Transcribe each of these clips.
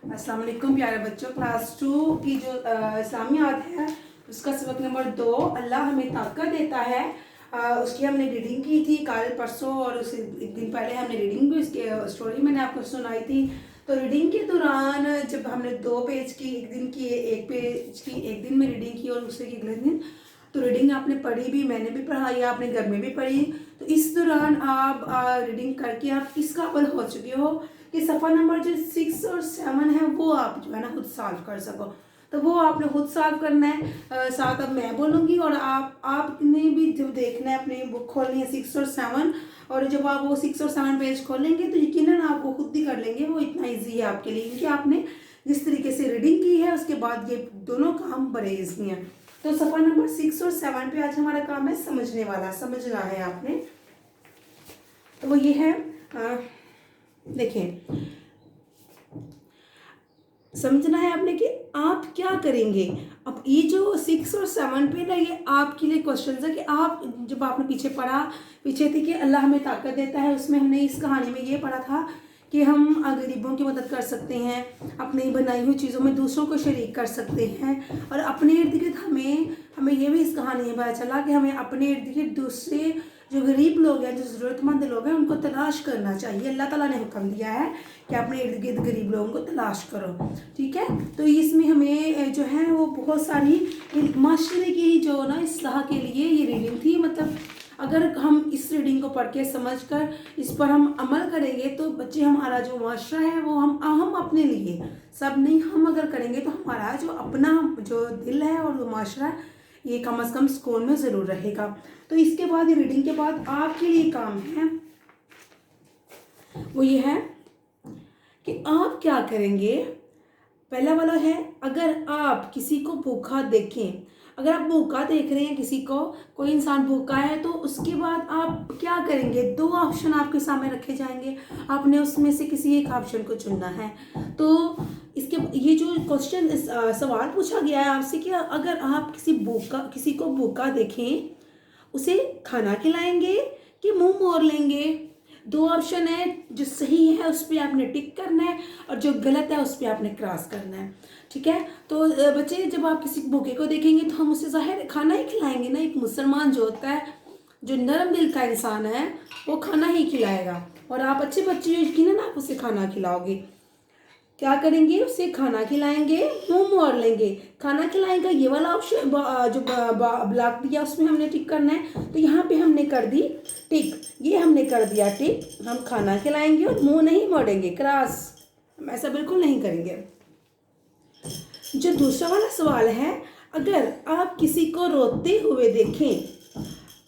अस्सलाम वालेकुम प्यारे बच्चों। क्लास 2 की जो इस्लामियात है उसका सबक नंबर 2 अल्लाह हमें ताकत देता है। उसकी हमने रीडिंग की थी कल परसों और उस एक दिन पहले हमने रीडिंग भी उसकी स्टोरी मैंने आपको सुनाई थी। तो रीडिंग के दौरान जब हमने 2 पेज की एक दिन की, एक पेज की एक दिन में रीडिंग की और दूसरे की अगले दिन, तो रीडिंग आपने पढ़ी भी, मैंने भी पढ़ा या आपने घर में भी पढ़ी। तो इस दौरान आप रीडिंग करके आप इस काबिल हो चुके हो कि सफ़ा नंबर जो 6 और 7 है वो आप जो है ना खुद सॉल्व कर सको। तो वो आपने खुद सॉल्व करना है। साथ अब मैं बोलूँगी और आपने भी जब देखना है, अपनी बुक खोलनी है 6 और 7, और जब आप वो 6 और 7 पेज खोलेंगे तो यकीनन आप वो खुद ही कर लेंगे। वो इतना ईजी है आपके लिए क्योंकि आपने जिस तरीके से रीडिंग की है उसके बाद ये दोनों काम बड़े ईजी हैं। तो सफ़ा नंबर 6 और 7 पे आज हमारा काम है समझने वाला, समझना है आपने। तो वो ये है, देखें, समझना है आपने कि आप क्या करेंगे। अब ये जो 6 और 7 पे ना, ये आपके लिए क्वेश्चन है कि आप जब आपने पीछे पढ़ा, पीछे थी कि अल्लाह हमें ताकत देता है, उसमें हमने इस कहानी में ये पढ़ा था कि हम गरीबों की मदद कर सकते हैं, अपनी बनाई हुई चीज़ों में दूसरों को शरीक कर सकते हैं, और अपने इर्द गिर्द हमें ये भी इस कहानी में पता चला कि हमें अपने इर्द गिर्द दूसरे जो गरीब लोग हैं, जो ज़रूरतमंद लोग हैं, उनको तलाश करना चाहिए। अल्लाह ताला ने हुक्म दिया है कि अपने इर्द गिर्द गरीब लोगों को तलाश करो, ठीक है। तो इसमें हमें जो है वो बहुत सारी माशरे की जो ना इस्लाह के लिए ये रीडिंग थी। मतलब अगर हम इस रीडिंग को पढ़ के समझ कर इस पर हम अमल करेंगे तो बच्चे, हमारा जो माशरा है वो हम अपने लिए सब नहीं, हम अगर करेंगे तो हमारा जो अपना जो दिल है और जो माशरा है ये कम से कम सुकून में ज़रूर रहेगा। तो इसके बाद ये रीडिंग के बाद आपके लिए काम है वो ये है कि आप क्या करेंगे। पहला वाला है, अगर आप किसी को भूखा देखें, अगर आप भूखा देख रहे हैं किसी को, कोई इंसान भूखा है, तो उसके बाद आप क्या करेंगे। 2 ऑप्शन आपके सामने रखे जाएंगे, आपने उसमें से किसी एक ऑप्शन को चुनना है। तो इसके ये जो क्वेश्चन सवाल पूछा गया है आपसे कि अगर आप किसी को भूखा देखें, उसे खाना खिलाएंगे कि मुंह मोड़ लेंगे। 2 ऑप्शन है, जो सही है उस पर आपने टिक करना है और जो गलत है उस पर आपने क्रॉस करना है, ठीक है। तो बच्चे, जब आप किसी भूखे को देखेंगे तो हम उसे ज़ाहिर खाना ही खिलाएंगे ना। एक मुसलमान जो होता है, जो नरम दिल का इंसान है, वो खाना ही खिलाएगा। और आप अच्छे बच्चे यकीनन आप उसे खाना खिलाओगे। क्या करेंगे, उसे खाना खिलाएंगे, मुंह मोड़ लेंगे। खाना खिलाएंगे ये वाला ऑप्शन जो ब्लॉक दिया उसमें हमने टिक करना है। तो यहाँ पे हमने कर दी टिक, ये हमने कर दिया टिक। हम खाना खिलाएंगे और मुंह नहीं मोड़ेंगे, क्रॉस, हम ऐसा बिल्कुल नहीं करेंगे। जो दूसरा वाला सवाल है, अगर आप किसी को रोते हुए देखें,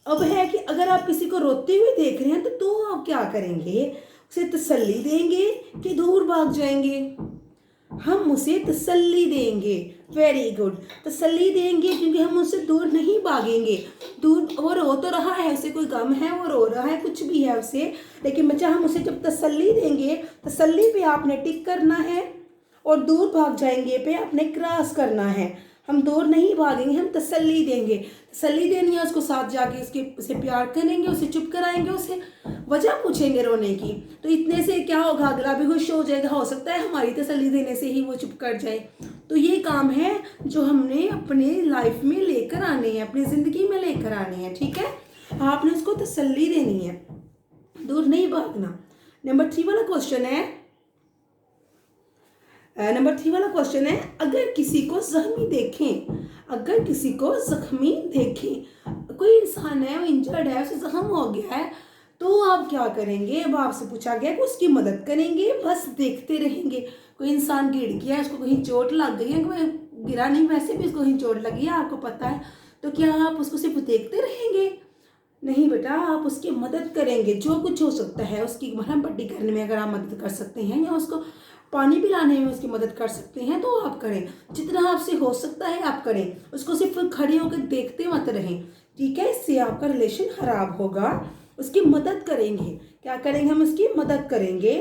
अब है कि अगर आप किसी को रोते हुए देख रहे हैं तो आप क्या करेंगे। उसे तसल्ली देंगे कि दूर भाग जाएंगे। हम उसे तसल्ली देंगे, वेरी गुड, तसल्ली देंगे क्योंकि हम उससे दूर नहीं भागेंगे। दूर, वो रो तो रहा है, उसे कोई गम है, वो रो रहा है, कुछ भी है उसे, लेकिन बच्चा हम उसे जब तसल्ली देंगे, तसल्ली पे आपने टिक करना है और दूर भाग जाएंगे पे आपने क्रॉस करना है। हम दूर नहीं भागेंगे, हम तसल्ली देंगे। तसल्ली देनी है, उसको साथ जाके उसे प्यार करेंगे, उसे चुप कराएंगे, उसे वजह पूछेंगे रोने की। तो इतने से क्या होगा, अगला भी खुश हो जाएगा। हो सकता है हमारी तसल्ली देने से ही वो चुप कर जाए। तो ये काम है जो हमने अपने लाइफ में लेकर आने हैं, अपनी ज़िंदगी में लेकर आने हैं, ठीक है। आपने उसको तसल्ली देनी है, दूर नहीं भागना। नंबर 3 वाला क्वेश्चन है, अगर किसी को जख्मी देखें, अगर किसी को जख्मी देखें, कोई इंसान है वो इंजर्ड है, उसे जख्म हो गया है, तो आप क्या करेंगे। अब आपसे पूछा गया कि उसकी मदद करेंगे, बस देखते रहेंगे। कोई इंसान गिर गया है, उसको कहीं चोट लग गई है, कोई गिरा नहीं, वैसे भी उसको कहीं चोट लगी है, आपको पता है, तो क्या आप उसको सिर्फ देखते रहेंगे। नहीं बेटा, आप उसकी मदद करेंगे। जो कुछ हो सकता है, उसकी मरहम पट्टी करने में अगर आप मदद कर सकते हैं या उसको पानी पिलाने में उसकी मदद कर सकते हैं तो आप करें। जितना आपसे हो सकता है आप करें। उसको सिर्फ खड़े होकर देखते मत रहें, ठीक है, इससे आपका रिलेशन खराब होगा। उसकी मदद करेंगे, क्या करेंगे, हम उसकी मदद करेंगे,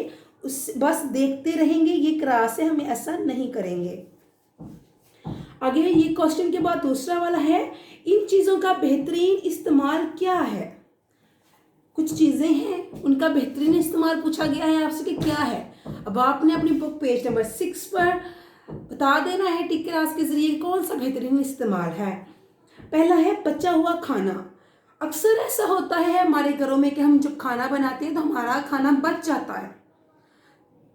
बस देखते रहेंगे, ये क्रॉस है, हम ऐसा नहीं करेंगे। आगे ये क्वेश्चन के बाद दूसरा वाला है, इन चीज़ों का बेहतरीन इस्तेमाल क्या है। कुछ चीज़ें हैं, उनका बेहतरीन इस्तेमाल पूछा गया है आपसे कि क्या है। अब आपने अपनी बुक पेज नंबर 6 पर बता देना है टिक क्रॉस के जरिए कौन सा बेहतरीन इस्तेमाल है। पहला है बचा हुआ खाना। अक्सर ऐसा होता है हमारे घरों में कि हम जब खाना बनाते हैं तो हमारा खाना बच जाता है,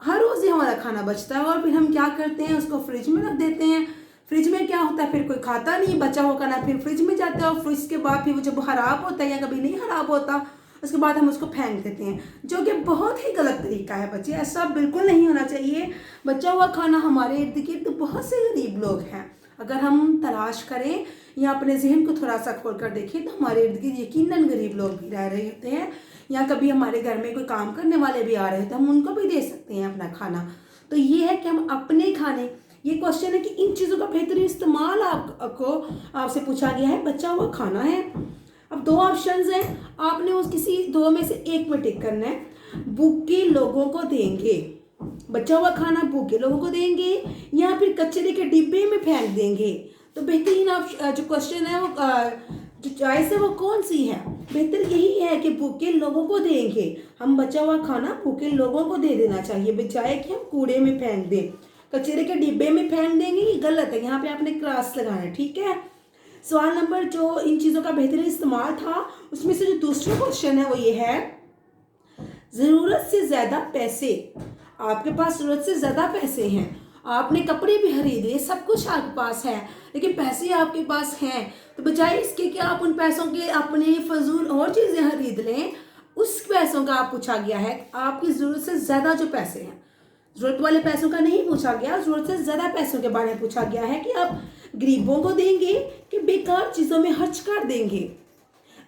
हर रोज़ ही हमारा खाना बचता है और फिर हम क्या करते हैं, उसको फ्रिज में रख देते हैं। फ्रिज में क्या होता है, फिर कोई खाता नहीं, बचा हुआ खाना फिर फ्रिज में जाता है और फ्रिज के बाद फिर वो जब खराब होता है या कभी नहीं खराब होता उसके बाद हम उसको फेंक देते हैं, जो कि बहुत ही गलत तरीका है बच्चे, ऐसा बिल्कुल नहीं होना चाहिए। बचा हुआ खाना हमारे इर्द गिर्द बहुत से गरीब लोग हैं, अगर हम तलाश करें या अपने जहन को थोड़ा सा खोल कर देखें तो हमारे इर्द गिर्द यकीनन गरीब लोग भी रह रहे होते हैं, या कभी हमारे घर में कोई काम करने वाले भी आ रहे होते हैं, हम उनको भी दे सकते हैं अपना खाना। तो ये है कि हम अपने खाने, ये क्वेश्चन है कि इन चीज़ों का बेहतरीन इस्तेमाल आपसे पूछा गया है, बचा हुआ खाना है। अब दो ऑप्शंस हैं, आपने उस किसी दो में से एक में टिक करना है। भूखे लोगों को देंगे, बचा हुआ खाना भूखे लोगों को देंगे या फिर कचरे के डिब्बे में फेंक देंगे। तो बेहतरीन जो क्वेश्चन है वो जो चॉइस है वो कौन सी है, बेहतर यही है कि भूखे लोगों को देंगे। हम बचा हुआ खाना भूखे लोगों को दे देना चाहिए, बजाय कि हम कूड़े में फेंक दें, कचरे के डिब्बे में फेंक देंगे, ये गलत है। यहाँ पे आपने क्रॉस लगाना है, ठीक है। सवाल नंबर जो इन चीज़ों का बेहतरीन इस्तेमाल था उसमें से जो दूसरा क्वेश्चन है वो ये है, ज़रूरत से ज़्यादा पैसे, आपके पास ज़रूरत से ज़्यादा पैसे हैं, आपने कपड़े भी खरीदे, सब कुछ आपके पास है, लेकिन पैसे आपके पास हैं, तो बजाय इसके कि आप उन पैसों के अपने फजूल और चीज़ें खरीद लें, उस पैसों का आप पूछा गया है आपकी ज़रूरत से ज़्यादा जो पैसे हैं, ज़रूरत वाले पैसों का नहीं पूछा गया, ज़रूरत से ज़्यादा पैसों के बारे में पूछा गया है कि आप गरीबों को देंगे कि बेकार चीज़ों में खर्च कर देंगे।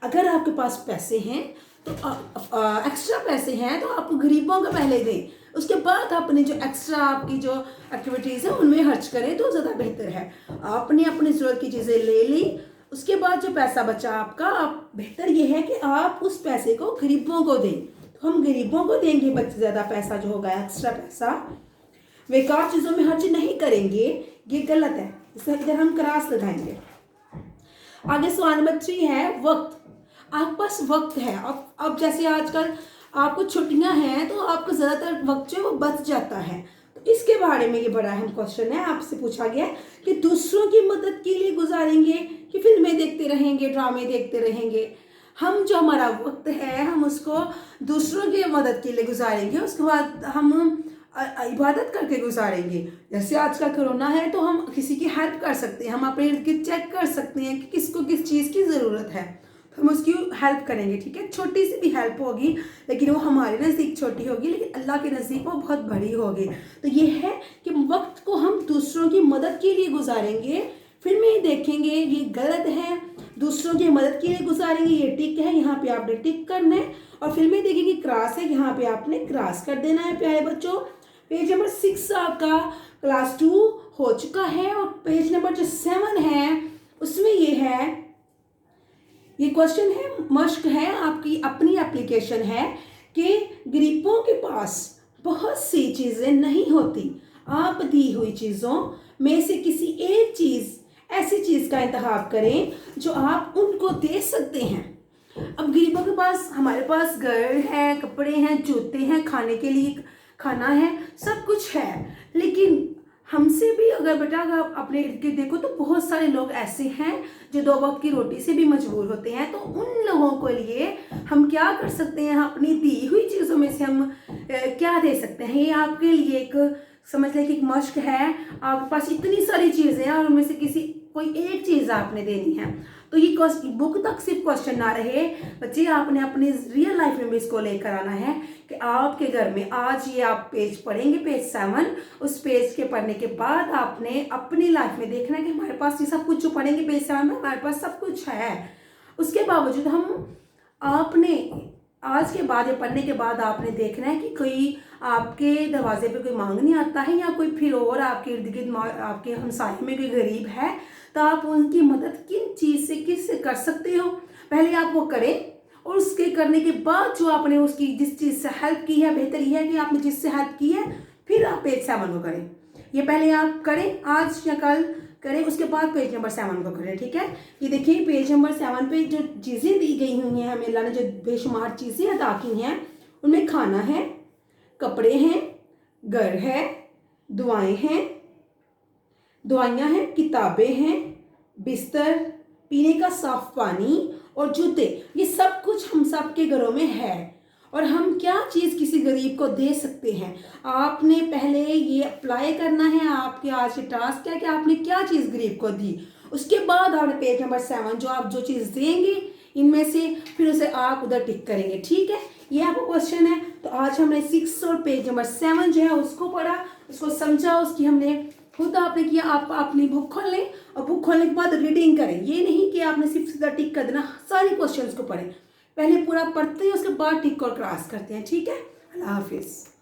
अगर आपके पास पैसे हैं तो एक्स्ट्रा पैसे हैं तो आप गरीबों को पहले दें, उसके बाद अपने जो एक्स्ट्रा आपकी जो एक्टिविटीज़ हैं उनमें खर्च करें तो ज़्यादा बेहतर है। आपने अपनी ज़रूरत की चीज़ें ले ली, उसके बाद जो पैसा बचा आपका, आप बेहतर ये है कि आप उस पैसे को गरीबों को दें। तो हम गरीबों को देंगे बच ज़्यादा पैसा जो होगा, एक्स्ट्रा पैसा, बेकार चीज़ों में खर्च नहीं करेंगे, ये गलत है, इसलिए इधर हम क्रॉस लगाएंगे। आगे सवाल नंबर 3 है वक्त। आपके पास वक्त है, अब जैसे आजकल आपको छुट्टियां हैं तो आपको ज़्यादातर वक्त जो है वो बच जाता है, तो इसके बारे में ये बड़ा अहम क्वेश्चन है। आपसे पूछा गया कि दूसरों की मदद के लिए गुजारेंगे कि फिल्में देखते रहेंगे, ड्रामे देखते रहेंगे। हम जो हमारा वक्त है हम उसको दूसरों की मदद के लिए गुजारेंगे, उसके बाद हम इबादत करके गुजारेंगे। जैसे आज का कोरोना है तो हम किसी की हेल्प कर सकते हैं, हम अपने इर्द गिर्द चेक कर सकते हैं कि किसको किस चीज़ की ज़रूरत है, तो हम उसकी हेल्प करेंगे, ठीक है। छोटी सी भी हेल्प होगी लेकिन वो हमारे नज़दीक छोटी होगी, लेकिन अल्लाह के नज़दीक वो बहुत बड़ी होगी। तो ये है कि वक्त को हम दूसरों की मदद के लिए गुजारेंगे, फिल्में देखेंगे, ये गलत है। दूसरों की मदद के लिए गुजारेंगे, ये टिक है, यहाँ पे आपने टिक करना है, और फिल्में देखेंगे क्रॉस है, यहाँ पे आपने क्रॉस कर देना है। प्यारे बच्चों, पेज नंबर 6 आपका क्लास 2 हो चुका है, और पेज नंबर जो 7 है उसमें ये है, ये क्वेश्चन है, मश्क है, आपकी अपनी एप्लीकेशन है कि गरीबों के पास बहुत सी चीज़ें नहीं होती, आप दी हुई चीज़ों में से किसी एक चीज़, ऐसी चीज़ का इंतखाब करें जो आप उनको दे सकते हैं। अब गरीबों के पास, हमारे पास घर है, कपड़े हैं, जूते हैं, खाने के लिए खाना है, सब कुछ है, लेकिन हमसे भी अगर बेटा अगर अपने इर्द गिर्द देखो तो बहुत सारे लोग ऐसे हैं जो 2 वक्त की रोटी से भी मजबूर होते हैं। तो उन लोगों के लिए हम क्या कर सकते हैं, अपनी दी हुई चीज़ों में से हम क्या दे सकते हैं, ये आपके लिए एक समझ लें कि एक मश्क है। आपके पास इतनी सारी चीज़ें हैं और उनमें से कोई एक चीज़ आपने देनी है। तो ये बुक तक सिर्फ क्वेश्चन ना रहे बच्चे, आपने अपनी रियल लाइफ में भी इसको लेकर आना है कि आपके घर में आज ये आप पेज पढ़ेंगे, पेज 7, उस पेज के पढ़ने के बाद आपने अपनी लाइफ में देखना है कि हमारे पास ये सब कुछ जो पढ़ेंगे पेज 7 में हमारे पास सब कुछ है। उसके बावजूद आपने आज के बाद या पढ़ने के बाद आपने देखना है कि कोई आपके दरवाजे पे कोई मांगने आता है या कोई फिर और आपके इर्द गिर्द आपके हमसाये में कोई गरीब है, तो आप उनकी मदद किन चीज़ से किससे कर सकते हो, पहले आप वो करें, और उसके करने के बाद जो आपने उसकी जिस चीज़ से हेल्प की है, बेहतर यह है कि आपने जिससे हेल्प की है फिर आप पेज 7 को करें। ये पहले आप करें, आज या कल करें, उसके बाद पेज नंबर 7 को करें, ठीक है। ये देखिए पेज नंबर 7 पे जो चीज़ें दी गई हुई हैं, हमें अल्लाह ने जो बेशुमार चीज़ें अदा की हैं, उनमें खाना है, कपड़े हैं, घर है, दुआएं हैं, दवाइयाँ हैं, किताबें हैं, बिस्तर, पीने का साफ पानी और जूते। ये सब कुछ हम सब के घरों में है। और हम क्या चीज़ किसी गरीब को दे सकते हैं? आपने पहले ये अप्लाई करना है। आपके आज के टास्क क्या कि आपने क्या चीज़ गरीब को दी। उसके बाद आपने पेज नंबर 7 जो आप जो चीज़ देंगे इनमें से फिर उसे आप उधर टिक करेंगे। ठीक है, ये आपका क्वेश्चन है। तो आज हमने 6 और पेज नंबर 7 जो है उसको पढ़ा, उसको समझा, उसकी हमने खुद आपने किया। आप अपनी बुक खोल लें और बुक खोलने के बाद रीडिंग करें। ये नहीं कि आपने सिर्फ सीधा टिक कर देना, सारी क्वेश्चंस को पढ़ें। पहले पूरा पढ़ते हैं, उसके बाद टिक और क्रॉस करते हैं। ठीक है, अल्लाह हाफिज़।